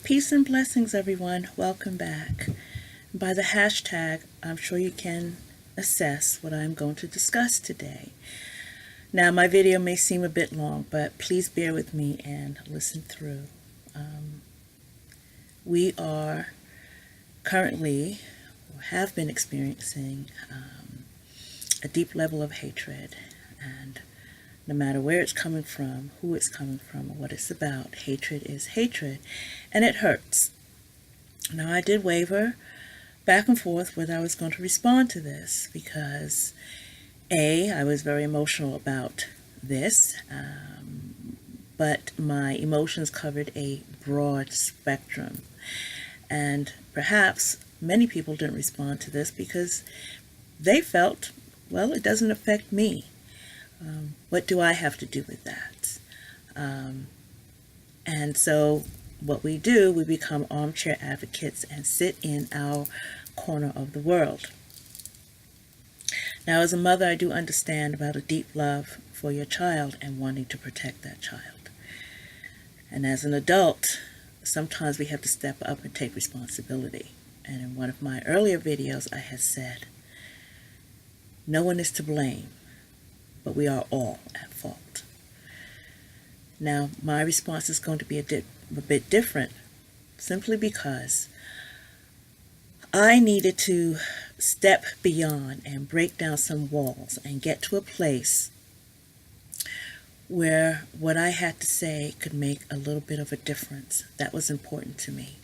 Peace and blessings, everyone. Welcome back. By the hashtag, I'm sure you can assess what I'm going to discuss today. Now, my video may seem a bit long, but please bear with me and listen through. We are currently, or have been experiencing, a deep level of hatred, and no matter where it's coming from, who it's coming from, or what it's about, hatred is hatred, and it hurts. Now, I did waver back and forth whether I was going to respond to this because, A, I was very emotional about this, but my emotions covered a broad spectrum. And perhaps many people didn't respond to this because they felt, well, it doesn't affect me. What do I have to do with that? And so what we do, we become armchair advocates and sit in our corner of the world. Now, as a mother, I do understand about a deep love for your child and wanting to protect that child. And as an adult, sometimes we have to step up and take responsibility. And in one of my earlier videos, I had said, no one is to blame, but we are all at fault. Now, my response is going to be a bit different, simply because I needed to step beyond and break down some walls and get to a place where what I had to say could make a little bit of a difference. That was important to me.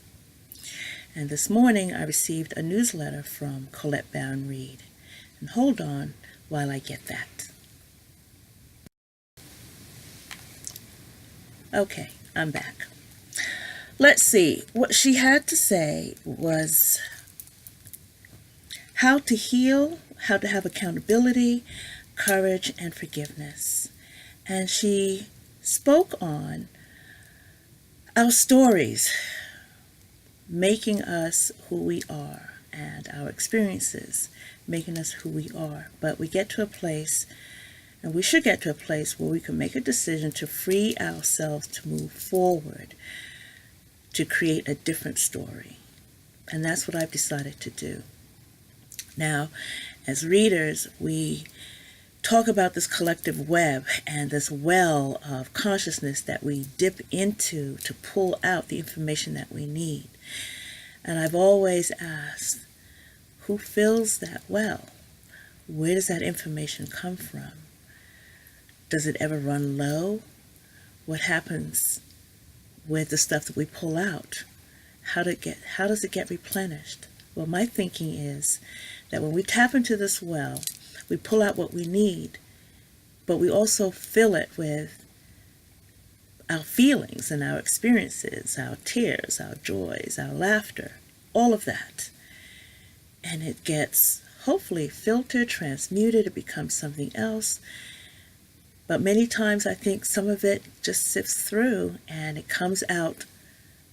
And this morning, I received a newsletter from Colette Baron Reed. And hold on while I get that. Okay, I'm back. Let's see. What she had to say was how to heal, how to have accountability, courage, and forgiveness. And she spoke on our stories making us who we are, and our experiences making us who we are. But we get to a place, and we should get to a place where we can make a decision to free ourselves to move forward, to create a different story. And that's what I've decided to do. Now, as readers, we talk about this collective web and this well of consciousness that we dip into to pull out the information that we need. And I've always asked, who fills that well? Where does that information come from? Does it ever run low? What happens with the stuff that we pull out? How does it get replenished? Well, my thinking is that when we tap into this well, we pull out what we need, but we also fill it with our feelings and our experiences, our tears, our joys, our laughter, all of that. And it gets hopefully filtered, transmuted, it becomes something else. But many times I think some of it just sifts through and it comes out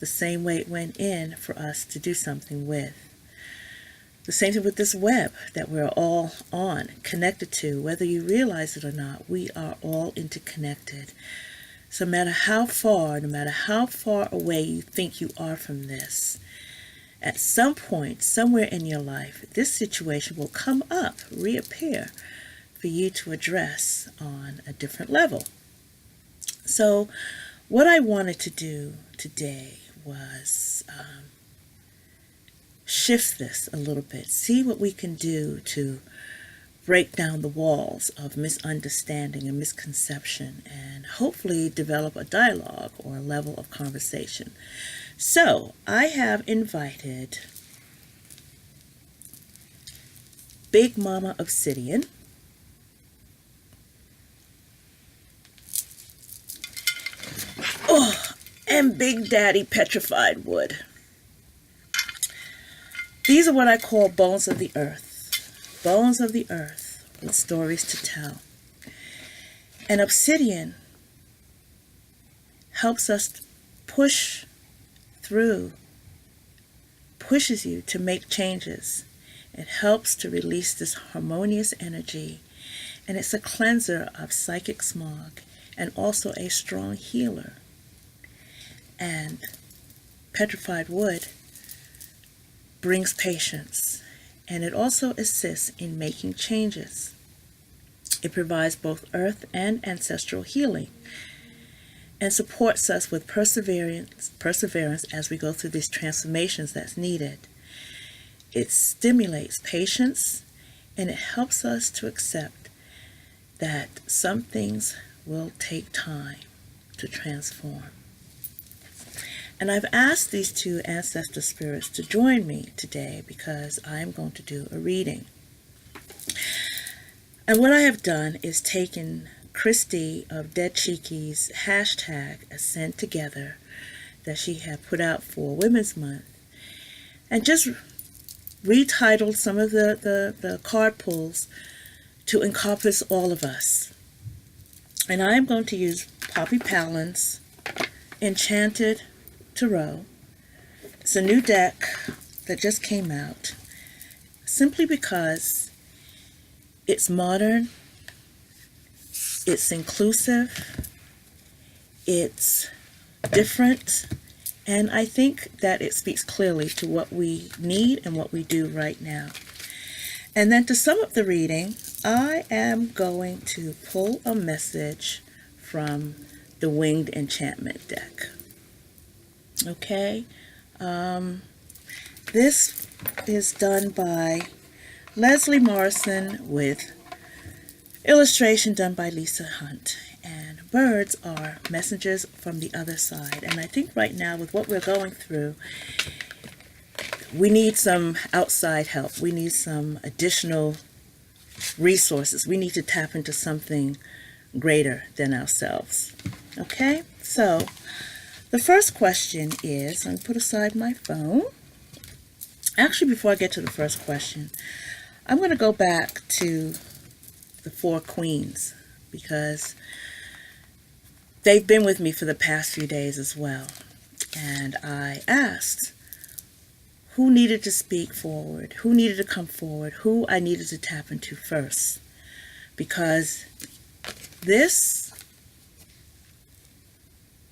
the same way it went in for us to do something with. The same thing with this web that we're all on, connected to. Whether you realize it or not, we are all interconnected. So no matter how far away you think you are from this, at some point, somewhere in your life, this situation will come up, reappear, for you to address on a different level. So what I wanted to do today was shift this a little bit, see what we can do to break down the walls of misunderstanding and misconception, and hopefully develop a dialogue or a level of conversation. So I have invited Big Mama Obsidian, and Big Daddy Petrified Wood. These are what I call bones of the earth. Bones of the earth with stories to tell. And obsidian helps us push through, pushes you to make changes. It helps to release this harmonious energy. And it's a cleanser of psychic smog and also a strong healer. And petrified wood brings patience, and it also assists in making changes. It provides both earth and ancestral healing and supports us with perseverance as we go through these transformations that's needed. It stimulates patience, and it helps us to accept that some things will take time to transform. And I've asked these two ancestor spirits to join me today because I'm going to do a reading. And what I have done is taken Kristy of Dead Cheeky's hashtag #AscendTogether that she had put out for Women's Month and just retitled some of the card pulls to encompass all of us. And I am going to use poppypalin's Enchanted Tarot. It's a new deck that just came out simply because it's modern, it's inclusive, it's different, and I think that it speaks clearly to what we need and what we do right now. And then to sum up the reading, I am going to pull a message from the Winged Enchantment deck. Okay, this is done by Leslie Morrison with illustration done by Lisa Hunt. And birds are messengers from the other side. And I think right now with what we're going through, we need some outside help. We need some additional resources. We need to tap into something greater than ourselves. Okay, so the first question is, I'm going to put aside my phone. Actually, before I get to the first question, I'm going to go back to the four queens because they've been with me for the past few days as well. And I asked who needed to speak forward, who needed to come forward, who I needed to tap into first. Because this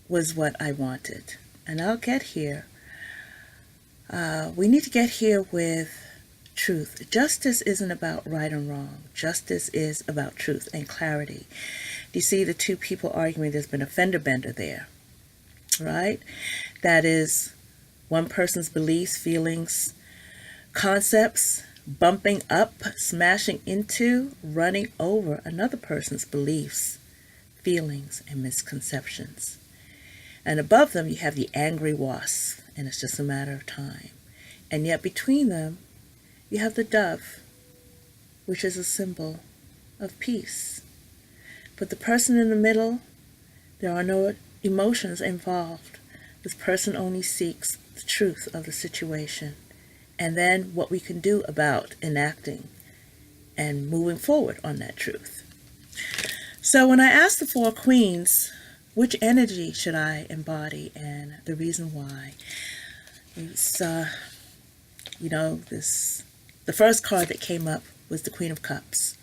was what I wanted. And I'll get here. We need to get here with truth. Justice isn't about right and wrong. Justice is about truth and clarity. You see the two people arguing, there's been a fender bender there, right? That is one person's beliefs, feelings, concepts, bumping up, smashing into, running over another person's beliefs, feelings, and misconceptions. And above them, you have the angry wasp, and it's just a matter of time. And yet between them, you have the dove, which is a symbol of peace. But the person in the middle, there are no emotions involved. This person only seeks the truth of the situation, and then what we can do about enacting and moving forward on that truth. So when I asked the four queens, which energy should I embody, and the reason why, it's, the first card that came up was the Queen of Cups.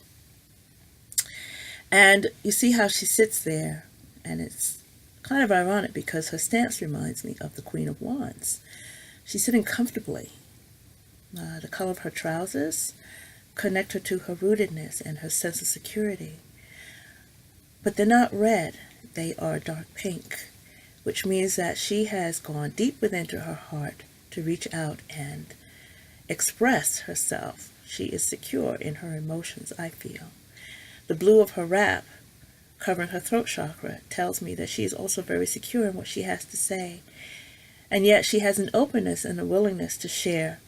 And you see how she sits there, and it's kind of ironic because her stance reminds me of the Queen of Wands. She's sitting comfortably. The color of her trousers connect her to her rootedness and her sense of security. But they're not red, they are dark pink, which means that she has gone deep within to her heart to reach out and express herself. She is secure in her emotions, I feel. The blue of her wrap, covering her throat chakra, tells me that she is also very secure in what she has to say. And yet she has an openness and a willingness to share.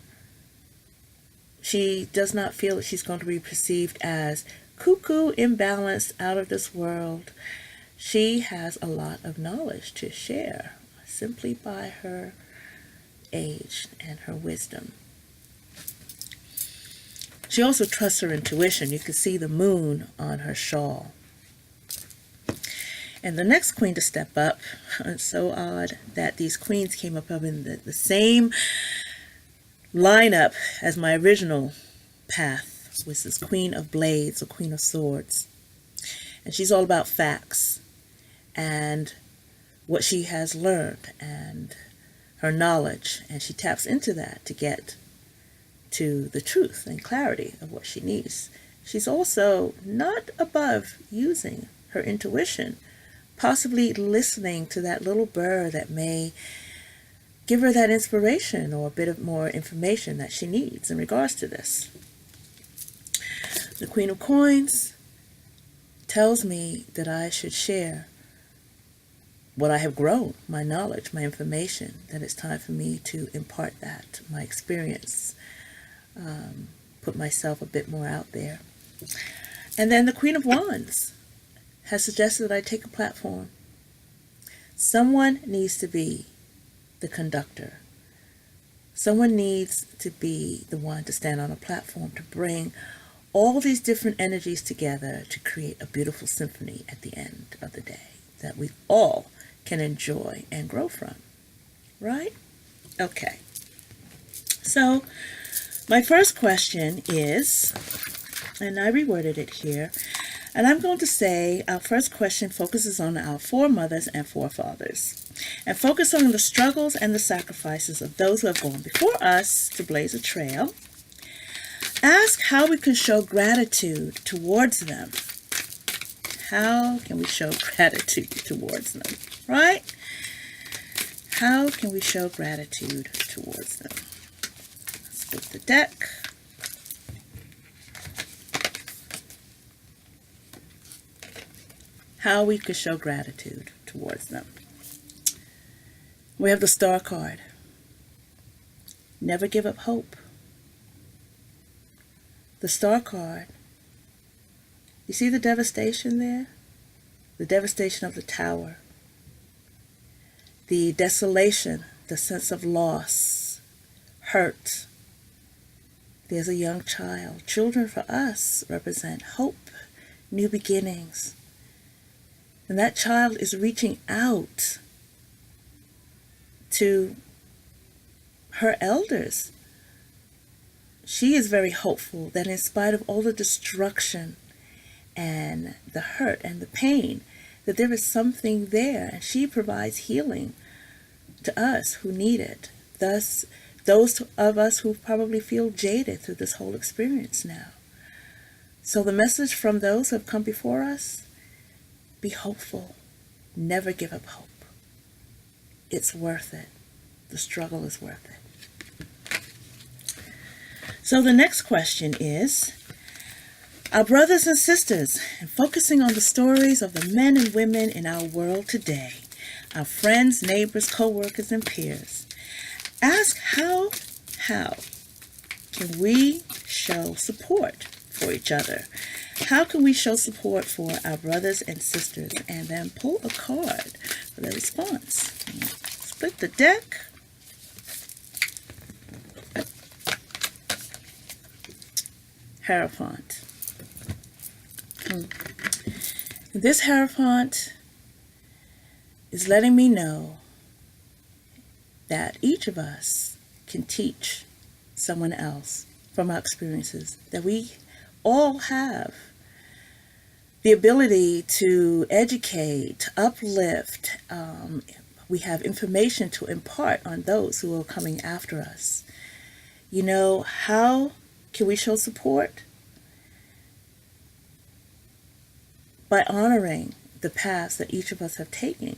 She does not feel that she's going to be perceived as cuckoo, imbalanced, out of this world. She has a lot of knowledge to share simply by her age and her wisdom. She also trusts her intuition. You can see the moon on her shawl. And the next queen to step up, it's so odd that these queens came up in the same lineup as my original path, which is Queen of Blades or Queen of Swords. And she's all about facts and what she has learned and her knowledge, and she taps into that to get to the truth and clarity of what she needs. She's also not above using her intuition, possibly listening to that little bird that may give her that inspiration or a bit of more information that she needs in regards to this. The Queen of Coins tells me that I should share what I have grown, my knowledge, my information, that it's time for me to impart that, my experience, put myself a bit more out there. And then the Queen of Wands has suggested that I take a platform. Someone needs to be the conductor. Someone needs to be the one to stand on a platform to bring all these different energies together to create a beautiful symphony at the end of the day that we all can enjoy and grow from. Right? Okay. So my first question is, and I reworded it here, and I'm going to say our first question focuses on our foremothers and forefathers, and focus on the struggles and the sacrifices of those who have gone before us to blaze a trail. Ask how we can show gratitude towards them. How can we show gratitude towards them, right? How can we show gratitude towards them? Let's split the deck. How we could show gratitude towards them. We have the Star card. Never give up hope. The Star card. You see the devastation there? The devastation of the Tower. The desolation, the sense of loss, hurt. There's a young child. Children for us represent hope, new beginnings. And that child is reaching out to her elders. She is very hopeful that in spite of all the destruction and the hurt and the pain, that there is something there, and she provides healing to us who need it. Thus, those of us who probably feel jaded through this whole experience now. So the message from those who have come before us, be hopeful. Never give up hope. It's worth it. The struggle is worth it. So the next question is, our brothers and sisters, and focusing on the stories of the men and women in our world today, our friends, neighbors, coworkers, and peers, ask how can we show support for each other? How can we show support for our brothers and sisters? And then pull a card for the response. Split the deck. Hierophant. This Hierophant is letting me know that each of us can teach someone else from our experiences, that we all have the ability to educate, uplift. We have information to impart on those who are coming after us. You know, how can we show support? By honoring the paths that each of us have taken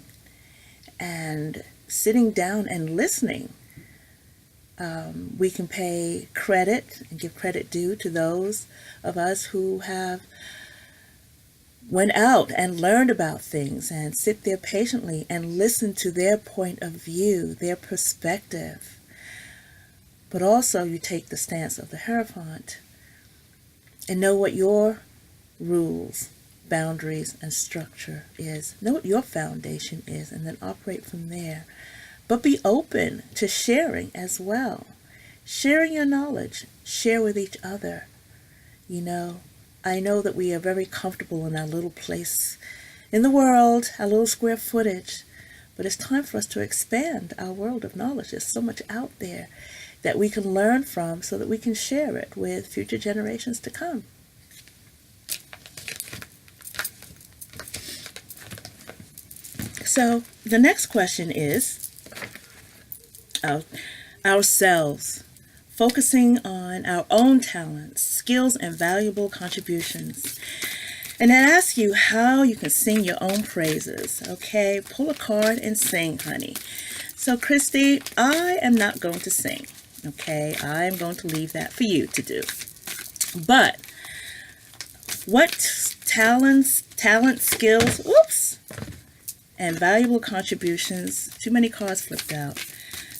and sitting down and listening. We can pay credit and give credit due to those of us who have went out and learned about things, and sit there patiently and listen to their point of view, their perspective. But also you take the stance of the Hierophant and know what your rules, boundaries, and structure is. Know what your foundation is, and then operate from there. But be open to sharing as well. Sharing your knowledge. Share with each other. You know, I know that we are very comfortable in our little place in the world, our little square footage. But it's time for us to expand our world of knowledge. There's so much out there that we can learn from so that we can share it with future generations to come. So the next question is, our, ourselves, focusing on our own talents, skills, and valuable contributions. And I ask you how you can sing your own praises. Okay, pull a card and sing, honey. So, Kristy, I am not going to sing. Okay, I'm going to leave that for you to do. But what talents, skills, and valuable contributions, too many cards flipped out,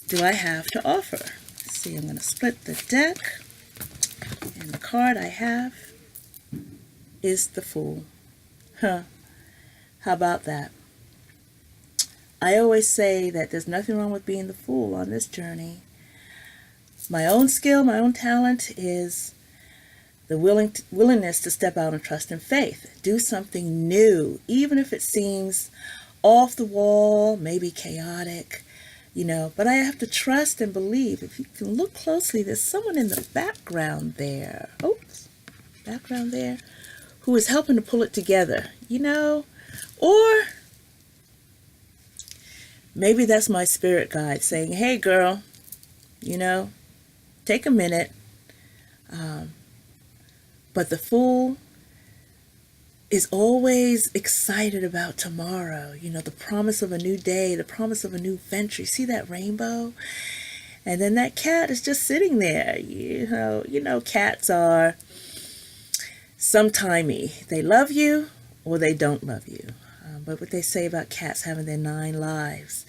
do I have to offer? Let's see, I'm going to split the deck. And the card I have is the Fool. How about that? I always say that there's nothing wrong with being the fool on this journey. My own skill, my own talent is the willingness to step out and trust in faith. Do something new, even if it seems off the wall, maybe chaotic, but I have to trust and believe. If you can look closely, there's someone in the background there. Background there, who is helping to pull it together, or maybe that's my spirit guide saying, hey girl, take a minute. But the Fool is always excited about tomorrow, the promise of a new day, the promise of a new venture. You see that rainbow? And then that cat is just sitting there. Cats are sometimey. They love you or they don't love you. But what they say about cats having their 9 lives.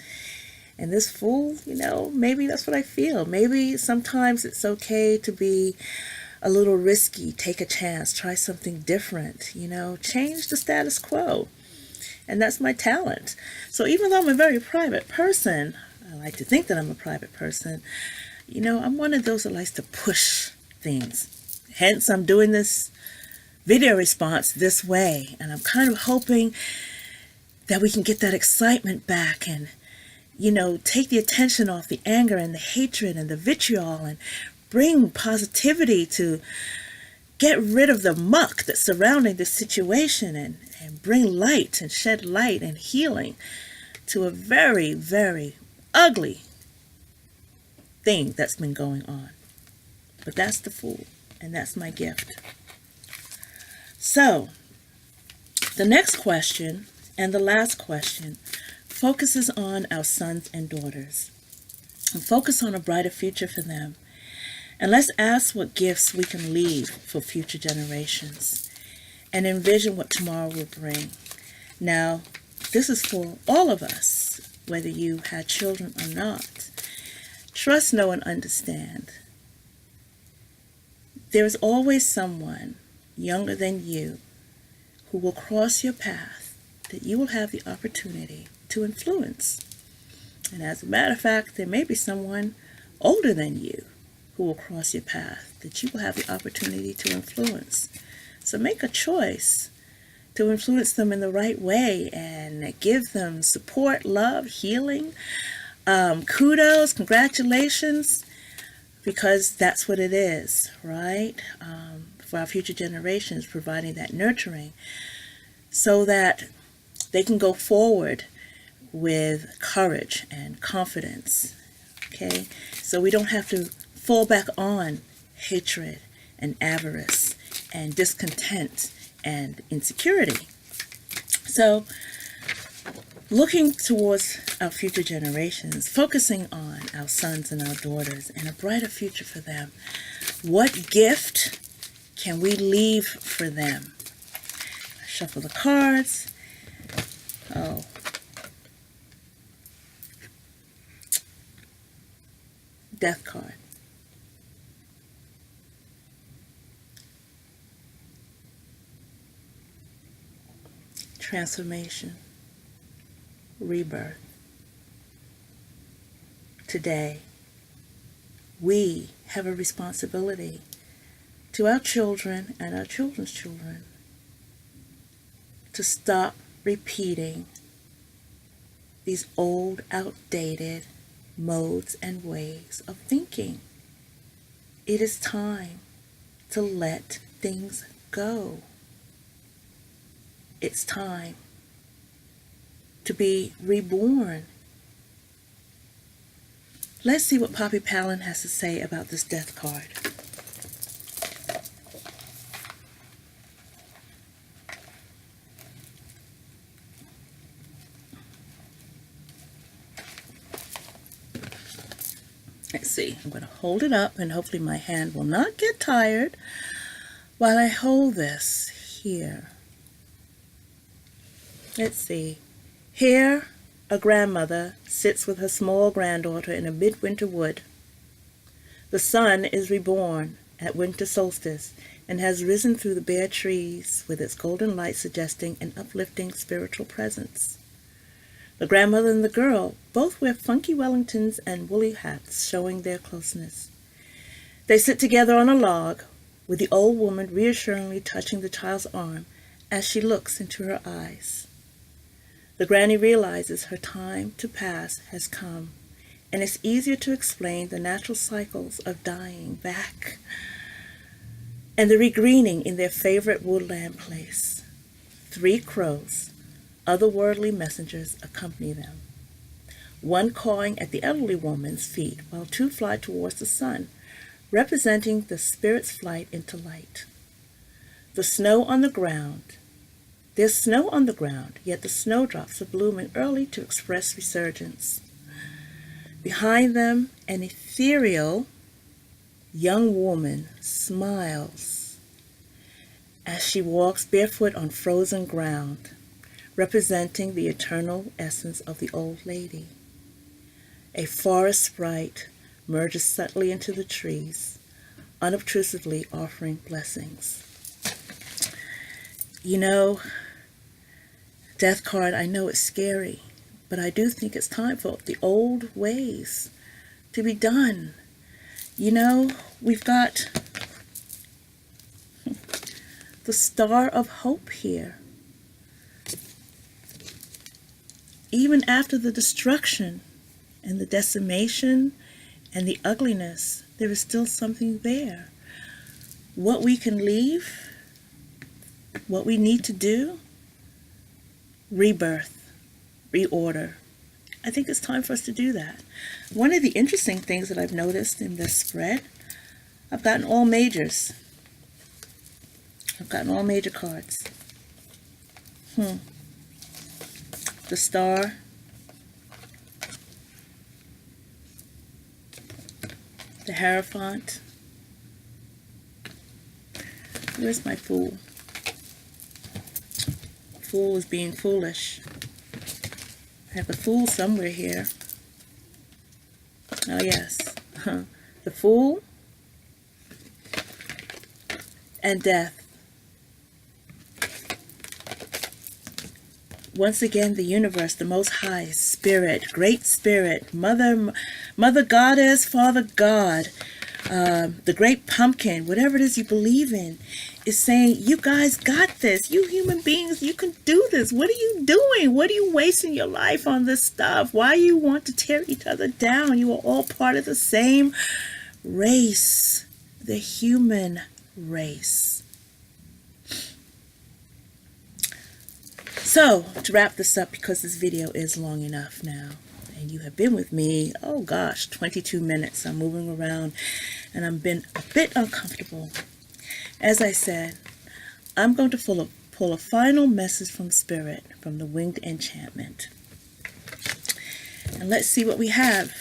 And this Fool, maybe that's what I feel. Maybe sometimes it's okay to be a little risky, take a chance, try something different, change the status quo. And that's my talent. So even though I'm a very private person, I like to think that I'm a private person, I'm one of those that likes to push things. Hence, I'm doing this video response this way. And I'm kind of hoping that we can get that excitement back and, take the attention off the anger and the hatred and the vitriol and bring positivity to get rid of the muck that's surrounding this situation and bring light and shed light and healing to a very, very ugly thing that's been going on. But that's the Fool, and that's my gift. So, the next question and the last question focuses on our sons and daughters and focus on a brighter future for them. And let's ask what gifts we can leave for future generations and envision what tomorrow will bring. Now, this is for all of us, whether you had children or not. Trust, know, and understand. There is always someone younger than you who will cross your path that you will have the opportunity to influence. And as a matter of fact, there may be someone older than you who will cross your path that you will have the opportunity to influence. So make a choice to influence them in the right way and give them support, love, healing, kudos, congratulations, because that's what it is, right? For our future generations, providing that nurturing so that they can go forward with courage and confidence, okay? So we don't have to fall back on hatred and avarice and discontent and insecurity. So looking towards our future generations, focusing on our sons and our daughters and a brighter future for them, what gift can we leave for them? I shuffle the cards. Oh. Death card. Transformation. Rebirth. Today, we have a responsibility to our children and our children's children to stop repeating these old, outdated modes and ways of thinking. It is time to let things go. It's time to be reborn. Let's see what poppypalin has to say about this death card. Let's see. I'm going to hold it up and hopefully my hand will not get tired while I hold this here. Let's see. Here, a grandmother sits with her small granddaughter in a midwinter wood. The sun is reborn at winter solstice and has risen through the bare trees with its golden light suggesting an uplifting spiritual presence. The grandmother and the girl both wear funky Wellingtons and woolly hats showing their closeness. They sit together on a log with the old woman reassuringly touching the child's arm as she looks into her eyes. The granny realizes her time to pass has come, and it's easier to explain the natural cycles of dying back and the regreening in their favorite woodland place. 3 crows, otherworldly messengers, accompany them, one cawing at the elderly woman's feet while 2 fly towards the sun, representing the spirit's flight into light. There's snow on the ground, yet the snowdrops are blooming early to express resurgence. Behind them, an ethereal young woman smiles as she walks barefoot on frozen ground, representing the eternal essence of the old lady. A forest sprite merges subtly into the trees, unobtrusively offering blessings. You know, death card, I know it's scary, but I do think it's time for the old ways to be done. You know, we've got the star of hope here. Even after the destruction and the decimation and the ugliness, there is still something there. What we can leave, what we need to do, rebirth, reorder. I think it's time for us to do that. One of the interesting things that I've noticed in this spread, I've gotten all majors. I've gotten all major cards. The star, the Hierophant. Where's my Fool? Fool is being foolish. I have the Fool somewhere here. Oh yes, the Fool and Death. Once again, the universe, the Most High, Spirit, Great Spirit, Mother Goddess, Father God, the Great Pumpkin, whatever it is you believe in, is saying, you guys got this. You human beings, you can do this. What are you doing? What are you wasting your life on this stuff? Why you want to tear each other down? You are all part of the same race, the human race. So, to wrap this up, because this video is long enough now, and you have been with me, oh gosh, 22 minutes. I'm moving around, and I've been a bit uncomfortable. As I said, I'm going to pull a final message from Spirit, from the Winged Enchantment. And let's see what we have.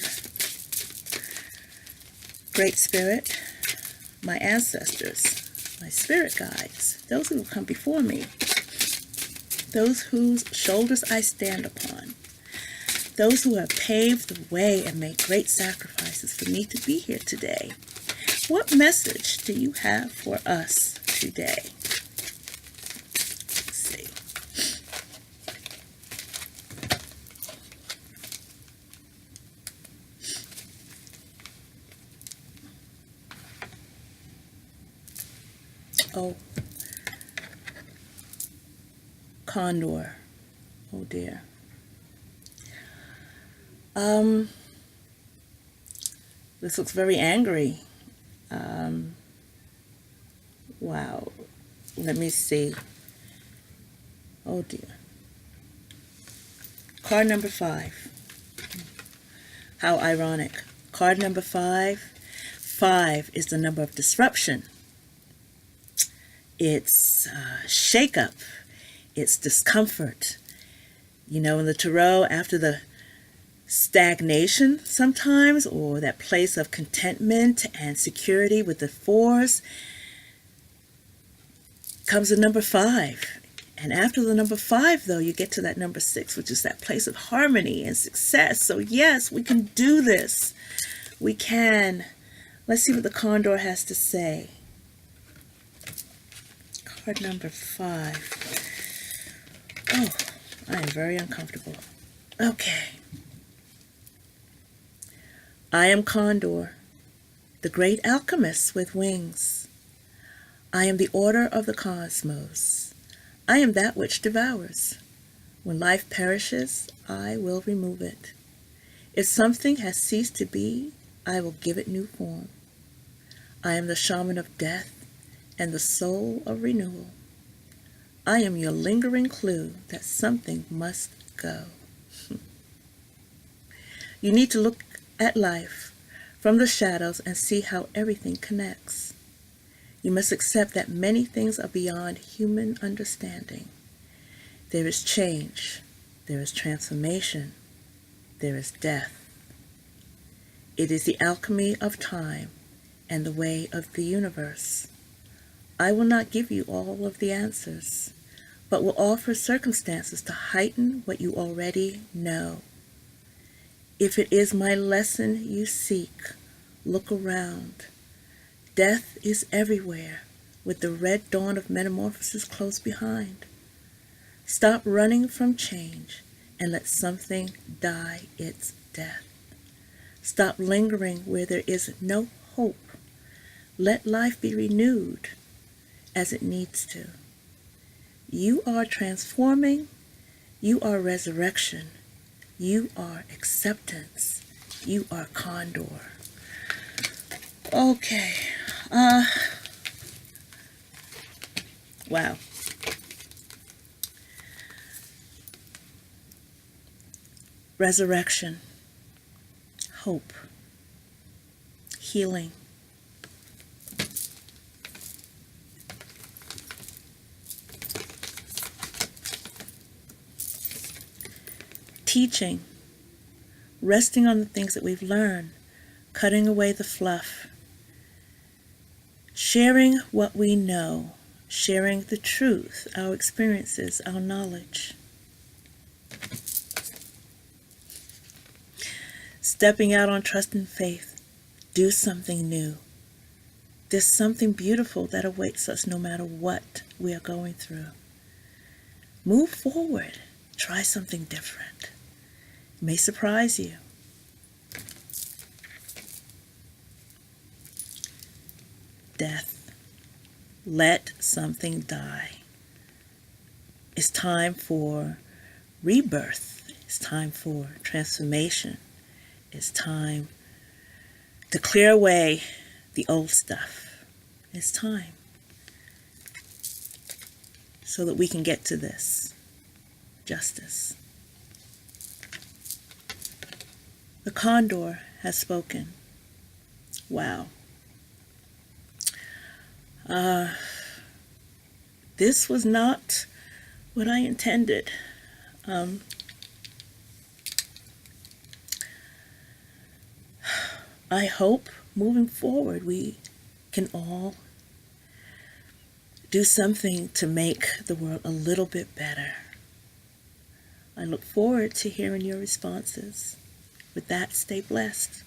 Great Spirit, my ancestors, my spirit guides, those who have come before me, those whose shoulders I stand upon, those who have paved the way and made great sacrifices for me to be here today. What message do you have for us today? Let's see. Oh. Condor. Oh dear. This looks very angry. Wow. Let me see. Oh dear. Card number 5. How ironic. Card number 5. 5 is the number of disruption. It's shake-up. It's discomfort. You know, in the tarot, after the stagnation sometimes, or that place of contentment and security with the 4s, comes the number 5. And after the number 5, though, you get to that number 6, which is that place of harmony and success. So yes, we can do this. We can. Let's see what the Condor has to say. Card number 5. Oh, I am very uncomfortable. Okay. I am Condor, the great alchemist with wings. I am the order of the cosmos. I am that which devours. When life perishes, I will remove it. If something has ceased to be, I will give it new form. I am the shaman of death and the soul of renewal. I am your lingering clue that something must go. You need to look at life from the shadows and see how everything connects. You must accept that many things are beyond human understanding. There is change, there is transformation, there is death. It is the alchemy of time and the way of the universe. I will not give you all of the answers, but will offer circumstances to heighten what you already know. If it is my lesson you seek, look around. Death is everywhere, with the red dawn of metamorphosis close behind. Stop running from change and let something die its death. Stop lingering where there is no hope. Let life be renewed as it needs to. You are transforming. You are resurrection. You are acceptance. You are Condor. Okay. Wow. Resurrection. Hope. Healing. Teaching. Resting on the things that we've learned. Cutting away the fluff. Sharing what we know. Sharing the truth, our experiences, our knowledge. Stepping out on trust and faith. Do something new. There's something beautiful that awaits us no matter what we are going through. Move forward. Try something different. It may surprise you. Death. Let something die. It's time for rebirth. It's time for transformation. It's time to clear away the old stuff. It's time so that we can get to this justice. The Condor has spoken. Wow. This was not what I intended. I hope moving forward we can all do something to make the world a little bit better. I look forward to hearing your responses. With that, stay blessed.